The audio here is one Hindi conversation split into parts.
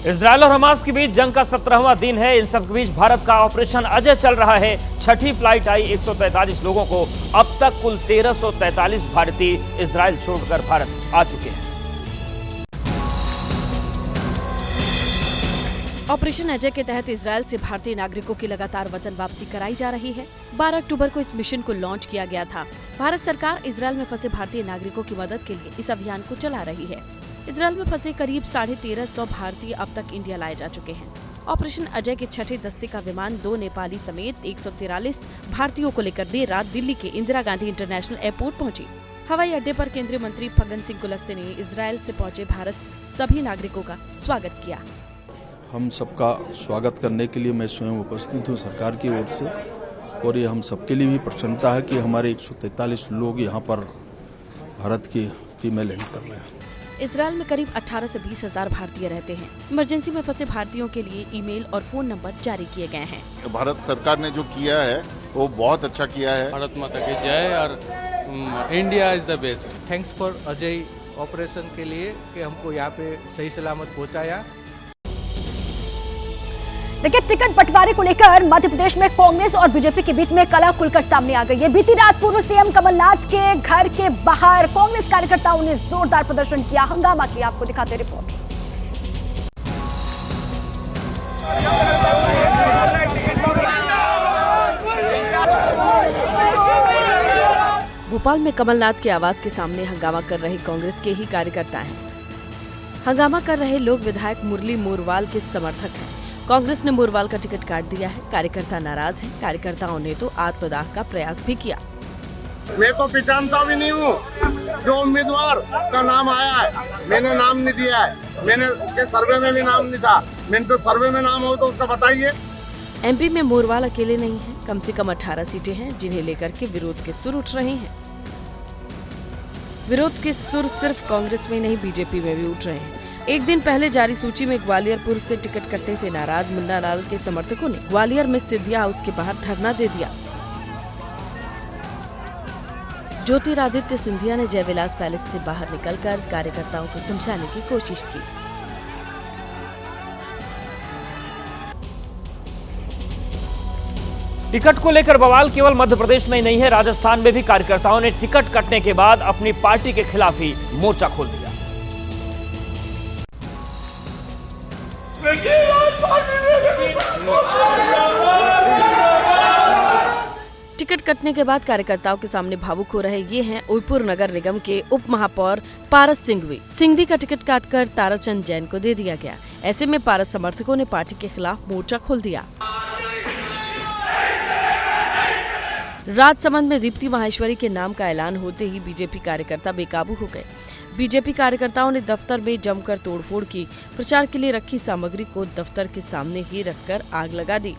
इजरायल और हमास के बीच जंग का 17वां दिन है। इन सब के बीच भारत का ऑपरेशन अजय चल रहा है। छठी फ्लाइट आई 143 लोगों को। अब तक कुल 1343 भारतीय इजरायल छोड़कर भारत आ चुके हैं। ऑपरेशन अजय के तहत इजरायल से भारतीय नागरिकों की लगातार वतन वापसी कराई जा रही है। 12 अक्टूबर को इस मिशन को लॉन्च किया गया था। भारत सरकार इजरायल में फंसे भारतीय नागरिकों की मदद के लिए इस अभियान को चला रही है। इजरायल में फंसे करीब 1350 भारतीय अब तक इंडिया लाए जा चुके हैं। ऑपरेशन अजय के छठे दस्ते का विमान 2 नेपाली समेत 143 भारतीयों को लेकर देर रात दिल्ली के इंदिरा गांधी इंटरनेशनल एयरपोर्ट पहुंची। हवाई अड्डे पर केंद्रीय मंत्री फग्गन सिंह कुलस्ते ने इजरायल से पहुंचे भारत सभी नागरिकों का स्वागत किया। हम सबका स्वागत करने के लिए मैं स्वयं उपस्थित हूं सरकार की ओर से, और ये हम सबके लिए भी प्रसन्नता है कि हमारे 143 लोग यहाँ पर भारत की टीमें लैंड कर रहे हैं। इजरायल में करीब 18 से 20 हजार भारतीय रहते हैं। इमरजेंसी में फंसे भारतीयों के लिए ईमेल और फोन नंबर जारी किए गए हैं। भारत सरकार ने जो किया है वो बहुत अच्छा किया है। भारत माता की जय और India is the best. Thanks for Ajay operation के लिए कि हमको यहाँ पे सही सलामत पहुँचाया। देखिए, टिकट बंटवारे को लेकर मध्य प्रदेश में कांग्रेस और बीजेपी के बीच में कलह खुलकर सामने आ गई है। बीती रात पूर्व सीएम कमलनाथ के घर के बाहर कांग्रेस कार्यकर्ताओं ने जोरदार प्रदर्शन किया, हंगामा किया। आपको दिखाते रिपोर्ट। भोपाल में कमलनाथ के आवास के सामने हंगामा कर रहे कांग्रेस के ही कार्यकर्ता हैं। हंगामा कर रहे लोग विधायक मुरली मोरवाल के समर्थक हैं। कांग्रेस ने मोरवाल का टिकट काट दिया है। कार्यकर्ता नाराज हैं। कार्यकर्ताओं ने तो आत्मदाह का प्रयास भी किया। मैं तो पहचानता भी नहीं हूँ। जो उम्मीदवार का नाम आया है मैंने नाम नहीं दिया है। मैंने उसके सर्वे में भी नाम नहीं था। मैंने तो सर्वे में नाम हो तो उसका बताइए। एमपी में मोरवाल अकेले नहीं हैं। कम से कम 18 सीटें हैं जिन्हें लेकर के विरोध के सुर उठ रहे हैं। विरोध के सुर सिर्फ कांग्रेस में नहीं बीजेपी में भी उठ रहे हैं। एक दिन पहले जारी सूची में ग्वालियर पूर्व से टिकट कटने से नाराज मुन्ना लाल के समर्थकों ने ग्वालियर में सिंधिया हाउस के बाहर धरना दे दिया। ज्योतिरादित्य सिंधिया ने जयविलास पैलेस से बाहर निकलकर कार्यकर्ताओं को समझाने की कोशिश की। टिकट को लेकर बवाल केवल मध्य प्रदेश में ही नहीं है, राजस्थान में भी कार्यकर्ताओं ने टिकट कटने के बाद अपनी पार्टी के खिलाफ ही मोर्चा खोल दिया। टिकट कटने के बाद कार्यकर्ताओं के सामने भावुक हो रहे ये हैं उदयपुर नगर निगम के उप महापौर पारस सिंघवी का टिकट काटकर ताराचंद जैन को दे दिया गया। ऐसे में पारस समर्थकों ने पार्टी के खिलाफ मोर्चा खोल दिया। राजसमंद में दीप्ति माहेश्वरी के नाम का ऐलान होते ही बीजेपी कार्यकर्ता बेकाबू हो गए। बीजेपी कार्यकर्ताओं ने दफ्तर में जमकर तोड़फोड़ की। प्रचार के लिए रखी सामग्री को दफ्तर के सामने ही रखकर आग लगा दी।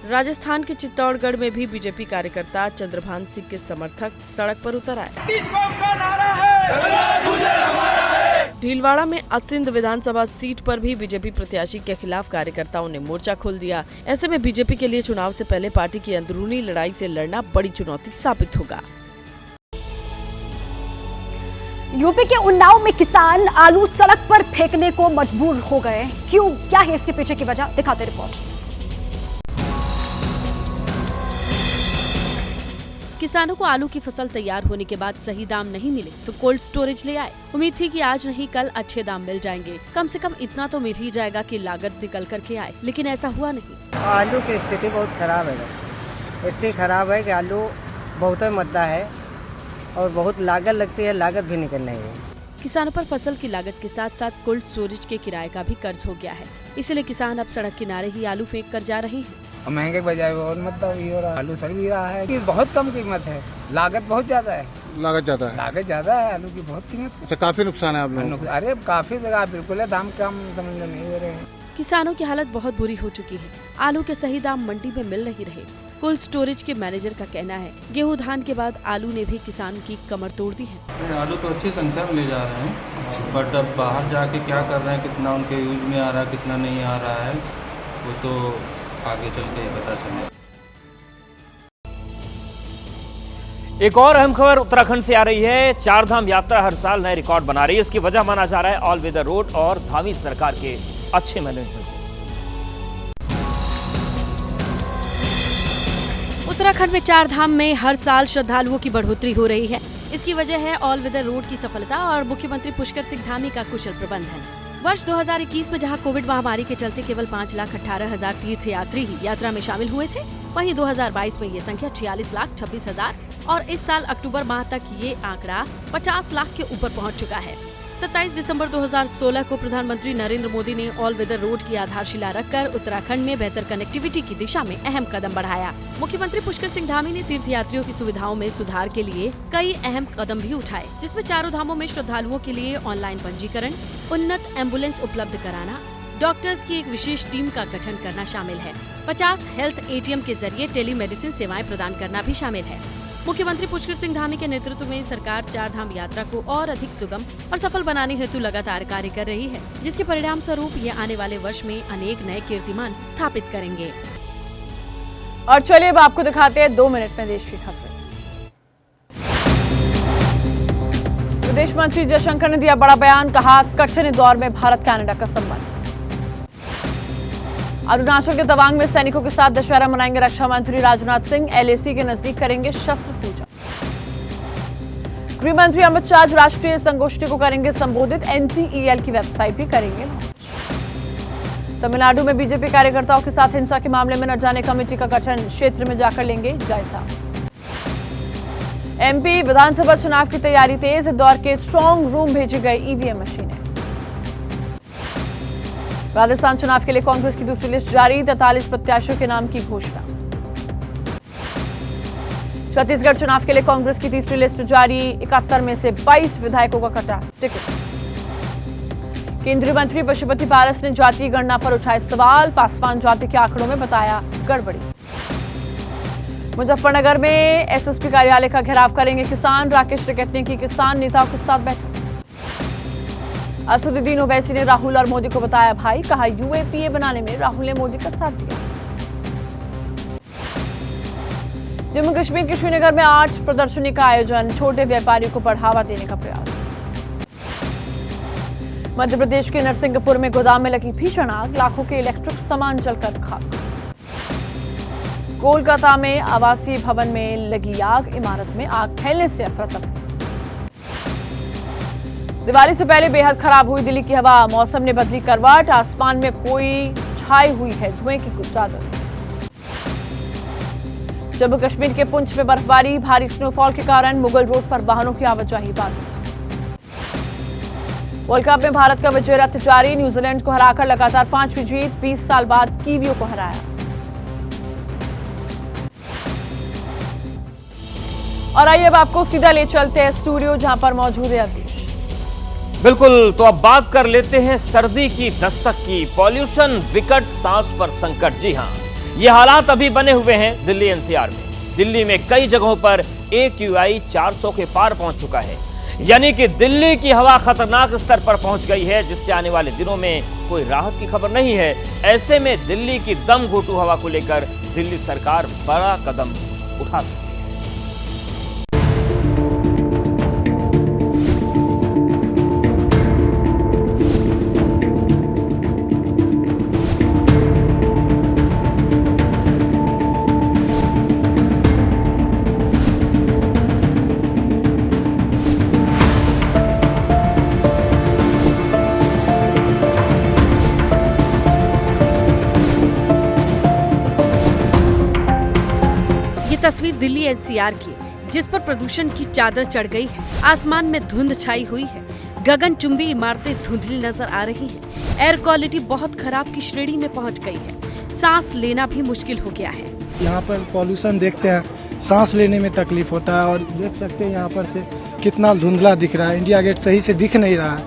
राजस्थान के चित्तौड़गढ़ में भी बीजेपी कार्यकर्ता चंद्रभान सिंह के समर्थक सड़क पर उतर आए। भीलवाड़ा में असिंध विधानसभा सीट पर भी बीजेपी प्रत्याशी के खिलाफ कार्यकर्ताओं ने मोर्चा खोल दिया। ऐसे में बीजेपी के लिए चुनाव से पहले पार्टी की अंदरूनी लड़ाई से लड़ना बड़ी चुनौती साबित होगा। यूपी के उन्नाव में किसान आलू सड़क पर फेंकने को मजबूर हो गए। क्यों, क्या है इसके पीछे की वजह, दिखाते रिपोर्ट। किसानों को आलू की फसल तैयार होने के बाद सही दाम नहीं मिले तो कोल्ड स्टोरेज ले आए। उम्मीद थी कि आज नहीं कल अच्छे दाम मिल जाएंगे। कम से कम इतना तो मिल ही जाएगा कि लागत निकल करके आए, लेकिन ऐसा हुआ नहीं। आलू की स्थिति बहुत खराब है। इतनी खराब है कि आलू बहुत मद्दा है और बहुत लागत लगती है, लागत भी निकल नहीं रही। किसानों पर फसल की लागत के साथ साथ कोल्ड स्टोरेज के किराए का भी कर्ज हो गया है। इसलिए किसान अब सड़क किनारे ही आलू फेंक कर जा रहे हैं। महंगे बजाय और मतलब ये आलू सड़ भी रहा है कि बहुत कम कीमत है, लागत बहुत ज्यादा है। लागत ज्यादा है। लागत ज्यादा है, आलू की बहुत कीमत। अच्छा, काफी नुकसान है आप लोगों को। अरे काफी जगह बिल्कुल है, दाम कम समझ नहीं दे रहे हैं। किसानों की हालत बहुत बुरी हो चुकी है। आलू के सही दाम मंडी में मिल नहीं रहे। कोल्ड स्टोरेज के मैनेजर का कहना है गेहूं धान के बाद आलू ने भी किसान की कमर तोड़ दी है। आलू तो अच्छी संख्या में ले जा रहे हैं, बट अब बाहर जाके क्या कर रहे हैं, कितना उनके यूज में आ रहा है, कितना नहीं आ रहा है, वो तो आगे चल के पता चलेगा। एक और अहम खबर उत्तराखंड से आ रही है। चारधाम यात्रा हर साल नए रिकॉर्ड बना रही है। इसकी वजह माना जा रहा है ऑल वेदर रोड और धामी सरकार के अच्छे मैनेजमेंट। उत्तराखंड में चारधाम में हर साल श्रद्धालुओं की बढ़ोतरी हो रही है। इसकी वजह है ऑल वेदर रोड की सफलता और मुख्यमंत्री पुष्कर सिंह धामी का कुशल प्रबंधन। वर्ष 2021 में जहां कोविड महामारी के चलते केवल 5,18,000 तीर्थयात्री ही यात्रा में शामिल हुए थे, वहीं 2022 में ये संख्या 46,26,000 और इस साल अक्टूबर माह तक ये आंकड़ा 50 लाख के ऊपर पहुंच चुका है। 27 दिसंबर 2016 को प्रधानमंत्री नरेंद्र मोदी ने ऑल वेदर रोड की आधारशिला रखकर उत्तराखंड में बेहतर कनेक्टिविटी की दिशा में अहम कदम बढ़ाया। मुख्यमंत्री पुष्कर सिंह धामी ने तीर्थयात्रियों की सुविधाओं में सुधार के लिए कई अहम कदम भी उठाए, जिसमें चारों धामों में श्रद्धालुओं के लिए ऑनलाइन पंजीकरण, उन्नत एम्बुलेंस उपलब्ध कराना, डॉक्टर्स की एक विशेष टीम का गठन करना शामिल है। 50 हेल्थ ATM के जरिए टेलीमेडिसिन सेवाएं प्रदान करना भी शामिल है। मुख्यमंत्री पुष्कर सिंह धामी के नेतृत्व में सरकार चारधाम यात्रा को और अधिक सुगम और सफल बनाने हेतु लगातार कार्य कर रही है, जिसके परिणाम स्वरूप ये आने वाले वर्ष में अनेक नए कीर्तिमान स्थापित करेंगे। और चलिए अब आपको दिखाते हैं 2 मिनट में देश की खबरें। विदेश मंत्री जयशंकर ने दिया बड़ा बयान, कहा कठिन दौर में भारत कनाडा का संबंध। अरुणाचल के तवांग में सैनिकों के साथ दशहरा मनाएंगे रक्षा मंत्री राजनाथ सिंह, LAC के नजदीक करेंगे शस्त्र पूजा। गृह मंत्री अमित शाह राष्ट्रीय संगोष्ठी को करेंगे संबोधित, NCEL की वेबसाइट भी करेंगे लॉन्च। तमिलनाडु में बीजेपी कार्यकर्ताओं के साथ हिंसा के मामले में न जाने कमेटी का गठन, क्षेत्र में जाकर लेंगे जायजा। MP विधानसभा चुनाव की तैयारी तेज, इंदौर के स्ट्रांग रूम भेजी गई EVM मशीनें। राजस्थान चुनाव के लिए कांग्रेस की दूसरी लिस्ट जारी, 43 प्रत्याशियों के नाम की घोषणा। छत्तीसगढ़ चुनाव के लिए कांग्रेस की तीसरी लिस्ट जारी, 71 में से 22 विधायकों का कटा टिकट। केंद्रीय मंत्री पशुपति पारस ने जातीय गणना पर उठाए सवाल, पासवान जाति के आंकड़ों में बताया गड़बड़ी। मुजफ्फरनगर में SSP कार्यालय का घेराव करेंगे किसान, राकेश टिकैत ने की किसान नेताओं के साथ बैठक। असदुद्दीन ओवैसी ने राहुल और मोदी को बताया भाई, कहा UAPA बनाने में राहुल ने मोदी का साथ दिया। जम्मू कश्मीर के श्रीनगर में 8 प्रदर्शनी का आयोजन, छोटे व्यापारियों को बढ़ावा देने का प्रयास। मध्य प्रदेश के नरसिंहपुर में गोदाम में लगी भीषण आग, लाखों के इलेक्ट्रिक सामान जलकर खाक। कोलकाता में आवासीय भवन में लगी आग, इमारत में आग फैलने से अफरा तफरी। दिवाली से पहले बेहद खराब हुई दिल्ली की हवा, मौसम ने बदली करवट, आसमान में कोई छाई हुई है धुएं की कुछ चादर। जम्मू कश्मीर के पुंछ में बर्फबारी, भारी स्नोफॉल के कारण मुगल रोड पर वाहनों की आवाजाही बाधित। वर्ल्ड कप में भारत का विजय रथ जारी, न्यूजीलैंड को हराकर लगातार 5वीं जीत, 20 साल बाद कीवियों को हराया। और आइए अब आपको सीधा ले चलते हैं स्टूडियो, जहां पर मौजूद है अवधेश। बिल्कुल, तो अब बात कर लेते हैं सर्दी की दस्तक की। पॉल्यूशन विकट, सांस पर संकट। जी हां, ये हालात अभी बने हुए हैं दिल्ली NCR में। दिल्ली में कई जगहों पर AQI 400 के पार पहुंच चुका है, यानी कि दिल्ली की हवा खतरनाक स्तर पर पहुंच गई है, जिससे आने वाले दिनों में कोई राहत की खबर नहीं है। ऐसे में दिल्ली की दम घोटू हवा को लेकर दिल्ली सरकार बड़ा कदम उठा सकती है। तस्वीर दिल्ली NCR की, जिस पर प्रदूषण की चादर चढ़ गई है। आसमान में धुंध छाई हुई है, गगनचुंबी इमारतें धुंधली नजर आ रही हैं। एयर क्वालिटी बहुत खराब की श्रेणी में पहुंच गई है, सांस लेना भी मुश्किल हो गया है। यहाँ पर पॉल्यूशन देखते हैं, सांस लेने में तकलीफ होता है। और देख सकते हैं यहाँ पर से कितना धुंधला दिख रहा है, इंडिया गेट सही से दिख नहीं रहा है।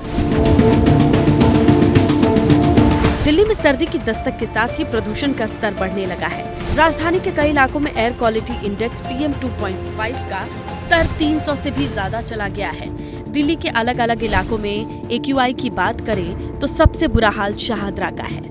दिल्ली में सर्दी की दस्तक के साथ ही प्रदूषण का स्तर बढ़ने लगा है। राजधानी के कई इलाकों में एयर क्वालिटी इंडेक्स PM 2.5 का स्तर 300 से भी ज्यादा चला गया है। दिल्ली के अलग अलग इलाकों में AQI की बात करें तो सबसे बुरा हाल शाहदरा का है।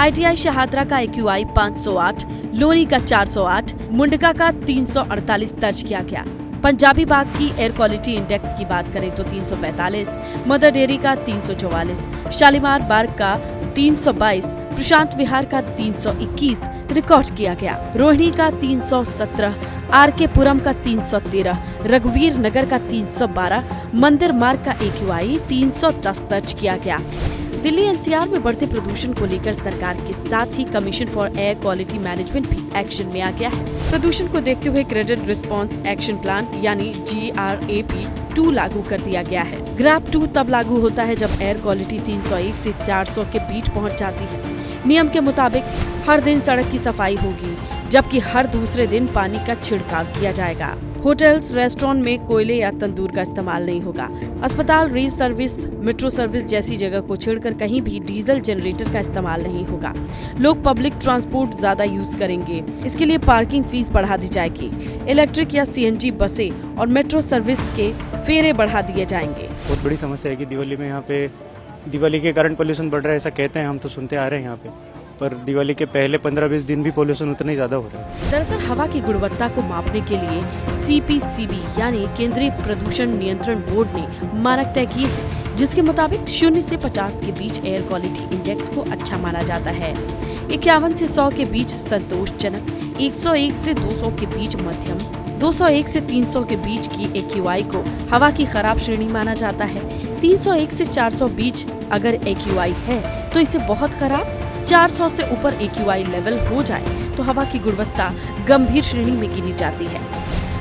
ITI शाहदरा का AQI 508, लोनी का 408, मुंडका का 348 दर्ज किया गया। पंजाबी बाग की एयर क्वालिटी इंडेक्स की बात करें तो 345, मदर डेयरी का 344, शालीमार बाग का 322, प्रशांत विहार का 321 रिकॉर्ड किया गया। रोहिणी का 317, आरके पुरम का 313, रघुवीर नगर का 312, मंदिर मार्ग का AQI 310 दर्ज किया गया। दिल्ली NCR में बढ़ते प्रदूषण को लेकर सरकार के साथ ही commission for air quality management भी एक्शन में आ गया है। प्रदूषण को देखते हुए ग्रेडेड रिस्पांस एक्शन प्लान यानी GRAP 2 लागू कर दिया गया है। ग्रैप 2 तब लागू होता है जब एयर क्वालिटी 301 से 400 के बीच पहुंच जाती है। नियम के मुताबिक हर दिन सड़क की सफाई होगी, जबकि हर दूसरे दिन पानी का छिड़काव किया जाएगा। होटल्स, रेस्टोरेंट में कोयले या तंदूर का इस्तेमाल नहीं होगा। अस्पताल, रेल सर्विस, मेट्रो सर्विस जैसी जगह को छोड़कर कहीं भी डीजल जनरेटर का इस्तेमाल नहीं होगा। लोग पब्लिक ट्रांसपोर्ट ज्यादा यूज करेंगे, इसके लिए पार्किंग फीस बढ़ा दी जाएगी। इलेक्ट्रिक या CNG बसें और मेट्रो सर्विस के फेरे बढ़ा दिए जाएंगे। बहुत बड़ी समस्या है कि दिवाली में यहाँ पे दिवाली के कारण पोल्यूशन बढ़ रहा है, ऐसा कहते हैं, हम तो सुनते आ रहे हैं यहाँ पे, पर दिवाली के पहले 15-20 दिन भी पोल्यूशन उतना ही ज्यादा हो रहा है। दरअसल हवा की गुणवत्ता को मापने के लिए CPCB यानी केंद्रीय प्रदूषण नियंत्रण बोर्ड ने मानक तय किए हैं, जिसके मुताबिक 0 से 50 के बीच एयर क्वालिटी इंडेक्स को अच्छा माना जाता है। 51 से 100 के बीच संतोषजनक, 101 से 200 के बीच मध्यम, 201 से 300 के बीच की AQI को हवा की खराब श्रेणी माना जाता है। 301 से 400 बीच अगर AQI है तो इसे बहुत खराब, 400 से ऊपर AQI लेवल हो जाए तो हवा की गुणवत्ता गंभीर श्रेणी में गिनी जाती है।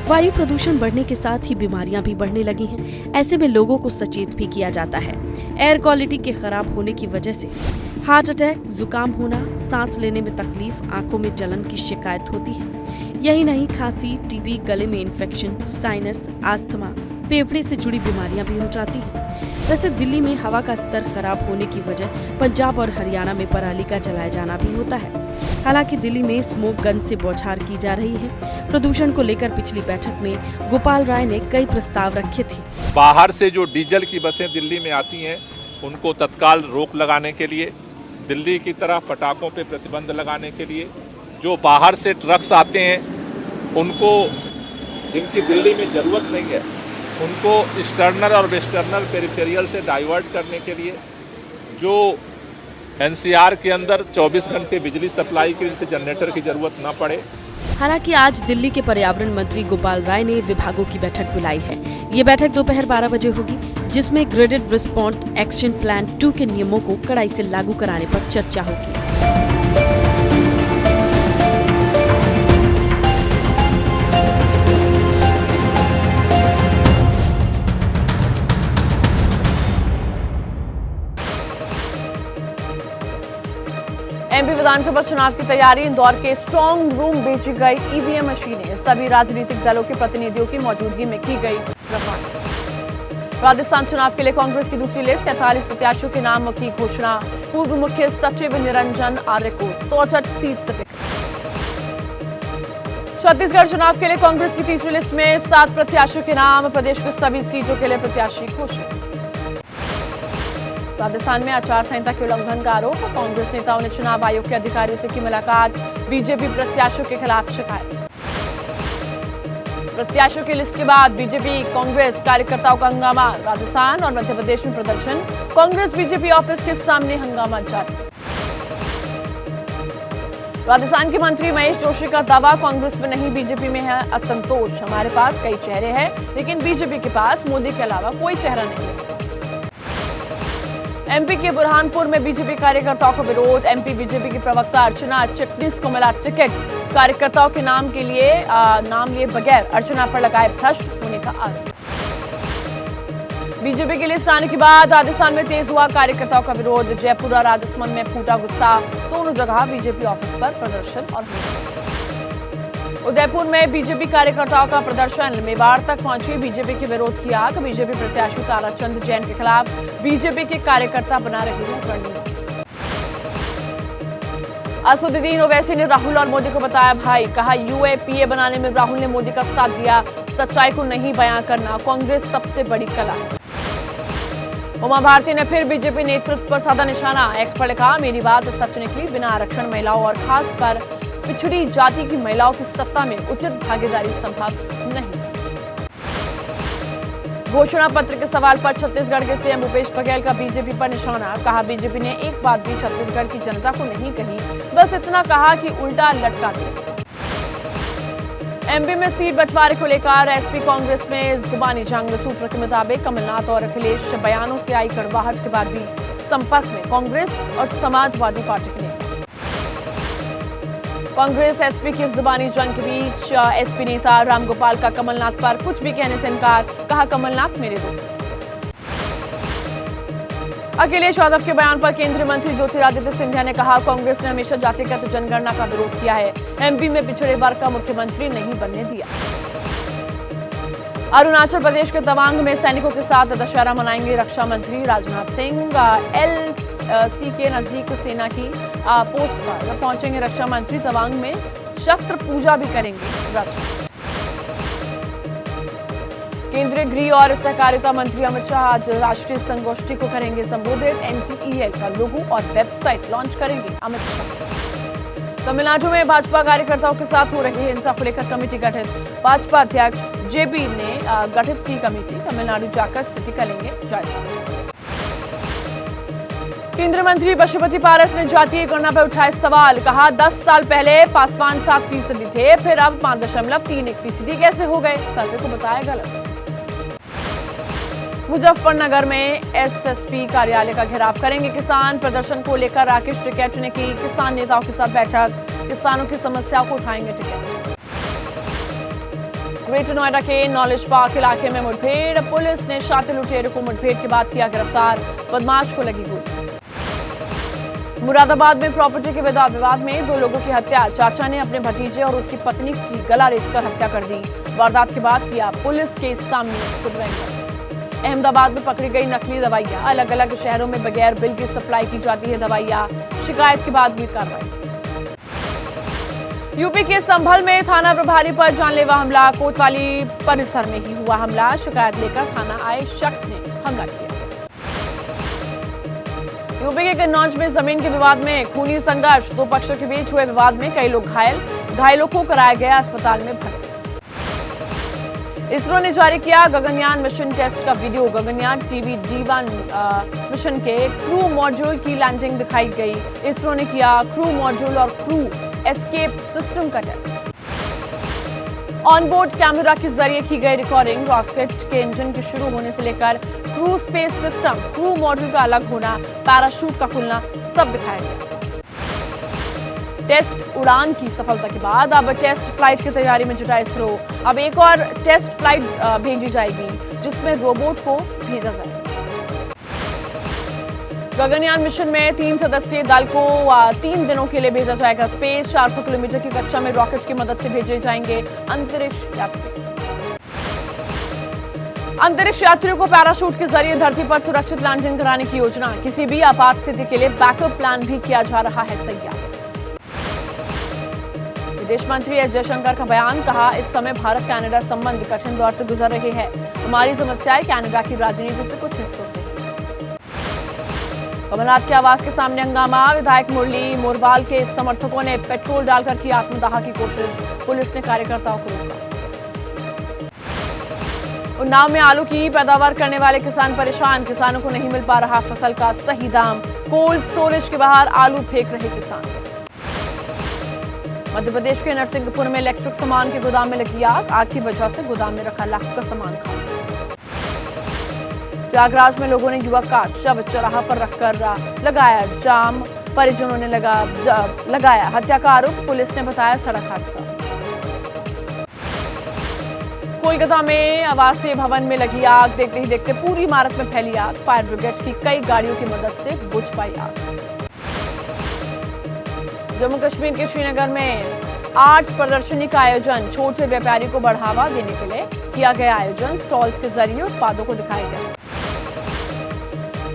वायु प्रदूषण बढ़ने के साथ ही बीमारियां भी बढ़ने लगी हैं। ऐसे में लोगों को सचेत भी किया जाता है। एयर क्वालिटी के खराब होने की वजह से हार्ट अटैक, जुकाम होना, सांस लेने में तकलीफ, आंखों में जलन की शिकायत होती है। यही नहीं, खांसी, TB, गले में इन्फेक्शन, साइनस, अस्थमा, फेफड़े से जुड़ी बीमारियां भी हो जाती हैं। वैसे दिल्ली में हवा का स्तर खराब होने की वजह पंजाब और हरियाणा में पराली का जलाया जाना भी होता है। हालांकि दिल्ली में स्मोक गन से बौछार की जा रही है। प्रदूषण को लेकर पिछली बैठक में गोपाल राय ने कई प्रस्ताव रखे थे। बाहर से जो डीजल की बसें दिल्ली में आती हैं, उनको तत्काल रोक लगाने के लिए, दिल्ली की तरह पटाखों पे प्रतिबंध लगाने के लिए, जो बाहर से ट्रक्स आते हैं उनको, जिनकी दिल्ली में ज़रूरत नहीं है, उनको ईस्टर्नल और वेस्टर्नल पेरिफेरियल से डाइवर्ट करने के लिए, जो NCR के अंदर 24 घंटे बिजली सप्लाई के लिए से जनरेटर की जरूरत न पड़े। हालांकि आज दिल्ली के पर्यावरण मंत्री गोपाल राय ने विभागों की बैठक बुलाई है। ये बैठक दोपहर 12 बजे होगी, जिसमें ग्रेडेड रिस्पॉन्स एक्शन प्लान 2 के नियमों को कड़ाई से लागू कराने पर चर्चा होगी। MP विधानसभा चुनाव की तैयारी, इंदौर के स्ट्रांग रूम भेजी गई EVM मशीनें, सभी राजनीतिक दलों के प्रतिनिधियों की मौजूदगी में की गई रवाना। राजस्थान चुनाव के लिए कांग्रेस की दूसरी लिस्ट, 47 प्रत्याशियों के नाम की घोषणा। पूर्व मुख्य सचिव निरंजन आर्य को 64 सीट से टिकट। छत्तीसगढ़ चुनाव के लिए कांग्रेस की तीसरी लिस्ट में 7 प्रत्याशियों के नाम, प्रदेश की सभी सीटों के लिए प्रत्याशी घोषित। राजस्थान में आचार संहिता के उल्लंघन का आरोप, कांग्रेस नेताओं ने चुनाव आयोग के अधिकारियों से की मुलाकात। बीजेपी प्रत्याशियों के खिलाफ शिकायत। प्रत्याशियों की लिस्ट के बाद बीजेपी कांग्रेस कार्यकर्ताओं का हंगामा, राजस्थान और मध्य प्रदेश में प्रदर्शन, कांग्रेस बीजेपी ऑफिस के सामने हंगामा जारी। राजस्थान के मंत्री महेश जोशी का दावा, कांग्रेस में नहीं बीजेपी में है असंतोष, हमारे पास कई चेहरे हैं लेकिन बीजेपी के पास मोदी के अलावा कोई चेहरा नहीं है। MP के बुरहानपुर में बीजेपी कार्यकर्ताओं का विरोध, MP बीजेपी की प्रवक्ता अर्चना चिटनिस को मिला टिकट, कार्यकर्ताओं के नाम लिए बगैर अर्चना पर लगाए भ्रष्ट होने का आरोप। बीजेपी के लिस्ट आने के बाद राजस्थान में तेज हुआ कार्यकर्ताओं का विरोध, जयपुर और राजस्थान में फूटा गुस्सा, दोनों जगह बीजेपी ऑफिस पर प्रदर्शन और उदयपुर में बीजेपी कार्यकर्ताओं का प्रदर्शन, मेवाड़ तक पहुंची बीजेपी के विरोध की आग, बीजेपी प्रत्याशी ताराचंद जैन के खिलाफ बीजेपी के कार्यकर्ता बना रहे हैं रणनीति। असदुद्दीन ओवैसी ने राहुल और मोदी को बताया भाई, कहा UAPA बनाने में राहुल ने मोदी का साथ दिया, सच्चाई को नहीं बयां करना कांग्रेस सबसे बड़ी कला है। उमा भारती ने फिर बीजेपी नेतृत्व पर साधा निशाना, एक्स पर लिखा, मेरी बात सच निकली, बिना आरक्षण महिलाओं और खास पर पिछड़ी जाति की महिलाओं की सत्ता में उचित भागीदारी संभव नहीं। घोषणा पत्र के सवाल पर छत्तीसगढ़ के सीएम भूपेश बघेल का बीजेपी पर निशाना। कहा, बीजेपी ने एक बात भी छत्तीसगढ़ की जनता को नहीं कही, बस इतना कहा कि उल्टा लटका दिया। एमपी में सीट बंटवारे को लेकर एसपी कांग्रेस में जुबानी जंग। सूत्रों के मुताबिक कमलनाथ और अखिलेश बयानों से आई कड़वाहट के बाद भी संपर्क में कांग्रेस और समाजवादी पार्टी के नेता। कांग्रेस एसपी की जुबानी जंग के बीच एसपी नेता रामगोपाल का कमलनाथ पर कुछ भी कहने से इनकार। कहा, कमलनाथ मेरे दोस्त। अखिलेश यादव के बयान पर केंद्रीय मंत्री ज्योतिरादित्य सिंधिया ने कहा, कांग्रेस ने हमेशा जातिगत जनगणना का विरोध किया है, एमपी में पिछड़े वर्ग का मुख्यमंत्री नहीं बनने दिया। अरुणाचल प्रदेश के तवांग में सैनिकों के साथ दशहरा मनाएंगे रक्षा मंत्री राजनाथ सिंह। LC के नजदीक सेना की पोस्ट पर पहुंचेंगे रक्षा मंत्री। तवांग में शस्त्र पूजा भी करेंगे रक्षा। केंद्रीय गृह और सहकारिता मंत्री अमित शाह आज राष्ट्रीय संगोष्ठी को करेंगे संबोधित। NCEL का लोगो और वेबसाइट लॉन्च करेंगे अमित शाह। तमिलनाडु में भाजपा कार्यकर्ताओं के साथ हो रही हिंसा को लेकर कमेटी गठित। भाजपा अध्यक्ष JP ने गठित की कमेटी। तमिलनाडु जाकर स्थिति का लेंगे जायजा। केंद्रीय मंत्री पशुपति पारस ने जातीय गणना पर उठाए सवाल। कहा, 10 साल पहले पासवान 7% थे, फिर अब 5.31% कैसे हो गए? सर्वे को बताया गलत। मुजफ्फरनगर में SSP कार्यालय का घेराव करेंगे किसान। प्रदर्शन को लेकर राकेश टिकैत ने की किसान नेताओं के साथ बैठक। किसानों की समस्याओं को उठाएंगे टिकैत। ग्रेटर नोएडा के नॉलेज पार्क इलाके में मुठभेड़। पुलिस ने शातिर लुटेरे को मुठभेड़ के बाद किया गिरफ्तार। बदमाश को लगी गोली। मुरादाबाद में प्रॉपर्टी के विवाद में 2 लोगों की हत्या। चाचा ने अपने भतीजे और उसकी पत्नी की गला रेतकर हत्या कर दी। वारदात के बाद किया पुलिस के सामने सरेंडर। अहमदाबाद में पकड़ी गई नकली दवाइयां। अलग अलग शहरों में बगैर बिल की सप्लाई की जाती है दवाइयां। शिकायत के बाद हुई कार्रवाई। यूपी के संभल में थाना प्रभारी पर जानलेवा हमला। कोतवाली परिसर में ही हुआ हमला। शिकायत लेकर थाना आए शख्स ने हमला किया। यूपी के कन्नौज में जमीन के विवाद में खूनी संघर्ष। 2 पक्षों के बीच हुए विवाद में कई लोग घायल। घायलों को कराया गया अस्पताल में भर्ती। इसरो ने जारी किया गगनयान मिशन टेस्ट का वीडियो। गगनयान TB-D1 मिशन के क्रू मॉड्यूल की लैंडिंग दिखाई गई। इसरो ने किया क्रू मॉड्यूल और क्रू एस्केप सिस्टम का टेस्ट। ऑनबोर्ड कैमरा के जरिए की गई रिकॉर्डिंग। रॉकेट के इंजन के शुरू होने से लेकर crew space system, crew module का अलग होना, पैराशूट का खुलना सब दिखाया गया। टेस्ट उड़ान की सफलता के बाद अब टेस्ट फ्लाइट की तैयारी में जुटा इसरो। अब एक और टेस्ट फ्लाइट भेजी जाएगी जिसमें रोबोट को भेजा जाएगा। गगनयान मिशन में 3 सदस्यीय दल को 3 दिनों के लिए भेजा जाएगा स्पेस। 400 किलोमीटर की कक्षा में रॉकेट की मदद से भेजे जाएंगे अंतरिक्ष यात्री। अंतरिक्ष यात्रियों को पैराशूट के जरिए धरती पर सुरक्षित लैंडिंग कराने की योजना। किसी भी आपात स्थिति के लिए बैकअप प्लान भी किया जा रहा है तैयार। विदेश मंत्री एस जयशंकर का बयान। कहा, इस समय भारत कनाडा संबंध कठिन दौर से गुजर रहे हैं। हमारी समस्याएं कनाडा की राजनीति से कुछ हिस्सों से। कमलनाथ के आवास के सामने हंगामा। विधायक मुरली मोरवाल के समर्थकों ने पेट्रोल डालकर की आत्मदाह की कोशिश। पुलिस ने कार्यकर्ताओं को रोका। उन्नाव में आलू की पैदावार करने वाले किसान परेशान। किसानों को नहीं मिल पा रहा फसल का सही दाम। कोल्ड स्टोरेज के बाहर आलू फेंक रहे किसान। मध्य प्रदेश के नरसिंहपुर में इलेक्ट्रिक सामान के गोदाम में लगी आग। आग की वजह से गोदाम में रखा लाखों का सामान खाक। प्रयागराज में लोगों ने युवक का शव चौराहा पर रखकर लगाया जाम। परिजनों ने लगाया हत्या का आरोप। पुलिस ने बताया सड़क हादसा। कोलकाता में आवासीय भवन में लगी आग। देखते ही देखते पूरी इमारत में फैली आग। फायर ब्रिगेड की कई गाड़ियों की मदद से बुझ पाई आग। जम्मू कश्मीर के श्रीनगर में आर्ट प्रदर्शनी का आयोजन। छोटे व्यापारी को बढ़ावा देने के लिए किया गया आयोजन। स्टॉल्स के जरिए उत्पादों को दिखाया गया।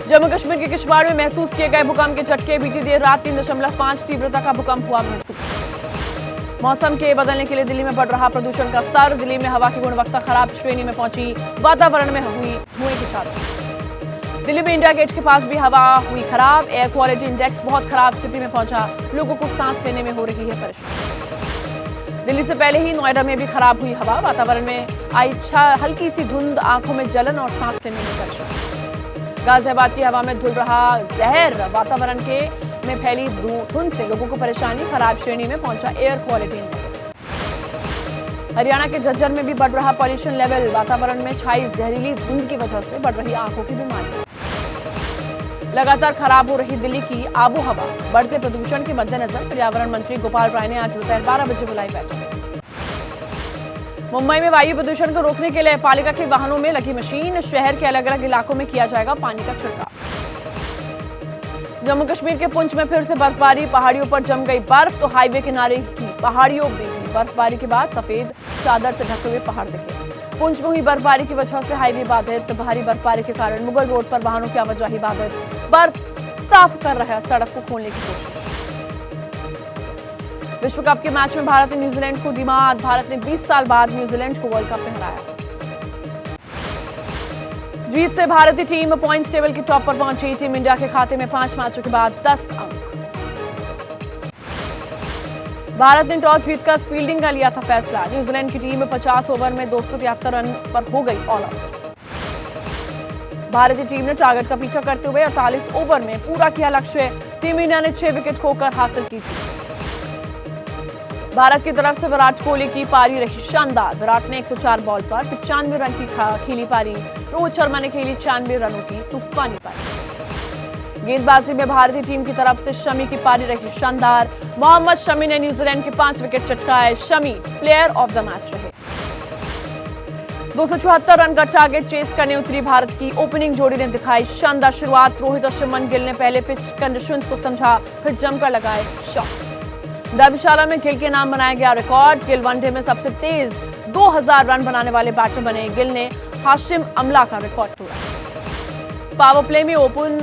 जम्मू कश्मीर के किश्तवाड़ में महसूस किए गए भूकंप के झटके। बीती देर रात 3.5 तीव्रता का भूकंप हुआ महसूस। मौसम के बदलने के लिए दिल्ली में बढ़ रहा प्रदूषण का स्तर। दिल्ली में हवा की गुणवत्ता खराब श्रेणी में पहुंची। वातावरण में हुई धुएं की चादर। दिल्ली में इंडिया गेट के पास भी हवा हुई खराब, एयर क्वालिटी इंडेक्स बहुत खराब स्थिति में पहुंचा, लोगों को सांस लेने में हो रही है परेशानी। दिल्ली से पहले ही नोएडा में भी खराब हुई हवा, वातावरण में आई हल्की सी धुंध, आंखों में जलन और सांस लेने में परेशानी। गाजियाबाद की हवा में धुल रहा जहर, वातावरण में फैली धुंध से लोगों को परेशानी, खराब श्रेणी में पहुंचा एयर क्वालिटी इंडेक्स। हरियाणा के झज्जर में भी बढ़ रहा पॉल्यूशन लेवल, वातावरण में छाई जहरीली धुंध की वजह से बढ़ रही आंखों की बीमारी। लगातार खराब हो रही दिल्ली की आबो हवा, बढ़ते प्रदूषण के मद्देनजर पर्यावरण मंत्री गोपाल राय ने आज दोपहर 12 बजे बुलाई बैठक। मुंबई में वायु प्रदूषण को रोकने के लिए पालिका के वाहनों में लगी मशीन, शहर के अलग अलग इलाकों में किया जाएगा पानी का छिड़काव। जम्मू कश्मीर के पुंछ में फिर से बर्फबारी, पहाड़ियों पर जम गई बर्फ, तो हाईवे किनारे की पहाड़ियों में भी बर्फबारी के बाद सफेद चादर से ढके हुए पहाड़ दिखे। पुंछ में हुई बर्फबारी की वजह से हाईवे बाधित, भारी बर्फबारी के कारण मुगल रोड पर वाहनों की आवाजाही बाधित, बर्फ साफ कर रहा सड़क को खोलने की कोशिश। विश्व कप के मैच में भारत ने न्यूजीलैंड को दिमाग, भारत ने 20 साल बाद न्यूजीलैंड को वर्ल्ड कप में हराया। जीत से भारतीय टीम पॉइंट्स टेबल के टॉप पर पहुंची, टीम इंडिया के खाते में 5 मैचों के बाद 10 अंक। भारत ने टॉस जीतकर फील्डिंग का लिया था फैसला, न्यूजीलैंड की टीम 50 ओवर में 273 रन पर हो गई ऑल आउट। भारतीय टीम ने टारगेट का पीछा करते हुए 48 ओवर में पूरा किया लक्ष्य, टीम इंडिया ने 6 विकेट खोकर हासिल की जीत। भारत की तरफ से विराट कोहली की पारी रही शानदार, विराट ने 104 बॉल पर 95 रन की खेली पारी, रोहित शर्मा ने खेली 96 रनों की तूफानी पारी। गेंदबाजी में भारतीय टीम की तरफ से शमी की पारी रही शानदार, मोहम्मद शमी ने न्यूजीलैंड के 5 विकेट चटकाए, Shami player of the match रहे। 274 रन का टारगेट चेस करने उतरी भारत की ओपनिंग जोड़ी ने दिखाई शानदार शुरुआत, रोहित और शुभमन गिल ने पहले पिच कंडीशंस को समझा, फिर जमकर लगाए शॉट्स। धर्मशाला में गिल के नाम बनाया गया रिकॉर्ड, गिल वनडे में सबसे तेज 2000 रन बनाने वाले बैटर बने, गिल ने हाशिम अमला का रिकॉर्ड तोड़ा। पावर प्ले में ओपन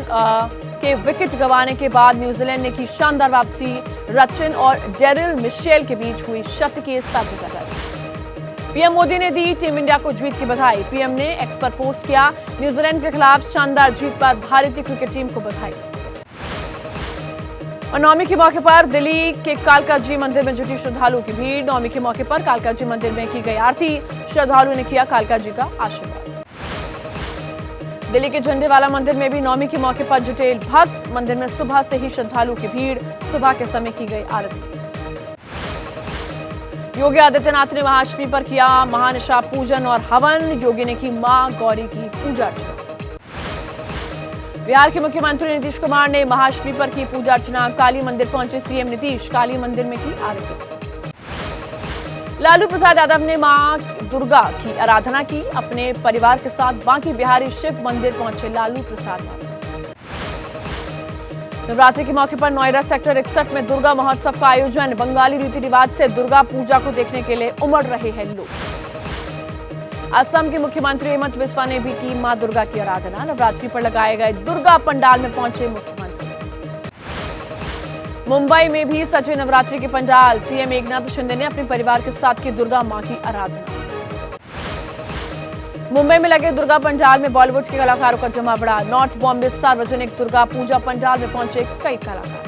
के विकेट गंवाने के बाद न्यूजीलैंड ने की शानदार वापसी, रचिन और डेरिल मिशेल के बीच हुई शत के साझेदारी। पीएम मोदी ने दी टीम इंडिया को जीत की बधाई, पीएम ने एक्स पर पोस्ट किया, न्यूजीलैंड के खिलाफ शानदार जीत पर भारतीय क्रिकेट टीम को बधाई। और नवमी के मौके पर दिल्ली के कालका जी मंदिर में जुटी श्रद्धालुओं की भीड़, नवमी के मौके पर कालका जी मंदिर में की गई आरती, श्रद्धालुओं ने किया कालका जी का आशीर्वाद। दिल्ली के झंडेवाला मंदिर में भी नवमी के मौके पर जुटे भक्त, मंदिर में सुबह से ही श्रद्धालुओं की भीड़, सुबह के समय की गई आरती। योगी आदित्यनाथ ने महाअष्टमी पर किया महानिशा पूजन और हवन, योगी ने की मां गौरी की पूजा अर्चना। बिहार के मुख्यमंत्री नीतीश कुमार ने महाअष्टमी पर की पूजा अर्चना, काली मंदिर पहुंचे सीएम नीतीश, काली मंदिर में की आरती। लालू प्रसाद यादव ने मां दुर्गा की आराधना की, अपने परिवार के साथ बांकी बिहारी शिव मंदिर पहुंचे लालू प्रसाद यादव। नवरात्रि के मौके पर नोएडा सेक्टर 61 में दुर्गा महोत्सव का आयोजन, बंगाली रीति रिवाज से दुर्गा पूजा को देखने के लिए उमड़ रहे हैं लोग। असम के मुख्यमंत्री हेमंत बिस्वा ने भी की मां दुर्गा की आराधना, नवरात्रि पर लगाए गए दुर्गा पंडाल में पहुंचे मुख्यमंत्री। मुंबई में भी सजे नवरात्रि के पंडाल, सीएम एकनाथ शिंदे ने अपने परिवार के साथ की दुर्गा मां की आराधना। मुंबई में लगे दुर्गा पंडाल में बॉलीवुड के कलाकारों का जमावड़ा, नॉर्थ बॉम्बे सार्वजनिक दुर्गा पूजा पंडाल में पहुंचे कई कलाकार।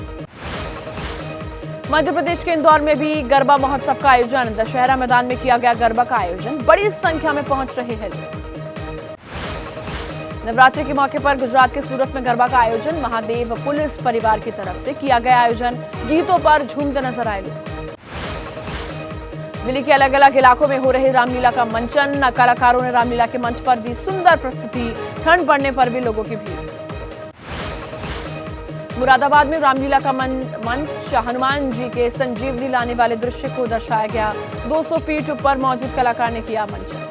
मध्य प्रदेश के इंदौर में भी गरबा महोत्सव का आयोजन, दशहरा मैदान में किया गया गरबा का आयोजन, बड़ी संख्या में पहुंच रहे हैं लोग। नवरात्रि के मौके पर गुजरात के सूरत में गरबा का आयोजन, महादेव पुलिस परिवार की तरफ से किया गया आयोजन, गीतों पर झूमते नजर आए लोग। दिल्ली के अलग अलग इलाकों में हो रही रामलीला का मंचन, कलाकारों ने रामलीला के मंच पर दी सुंदर प्रस्तुति, ठंड पड़ने पर भी लोगों की भीड़। मुरादाबाद में रामलीला का मंच, हनुमान जी के संजीवनी लाने वाले दृश्य को दर्शाया गया, 200 फीट ऊपर मौजूद कलाकार ने किया मंचन।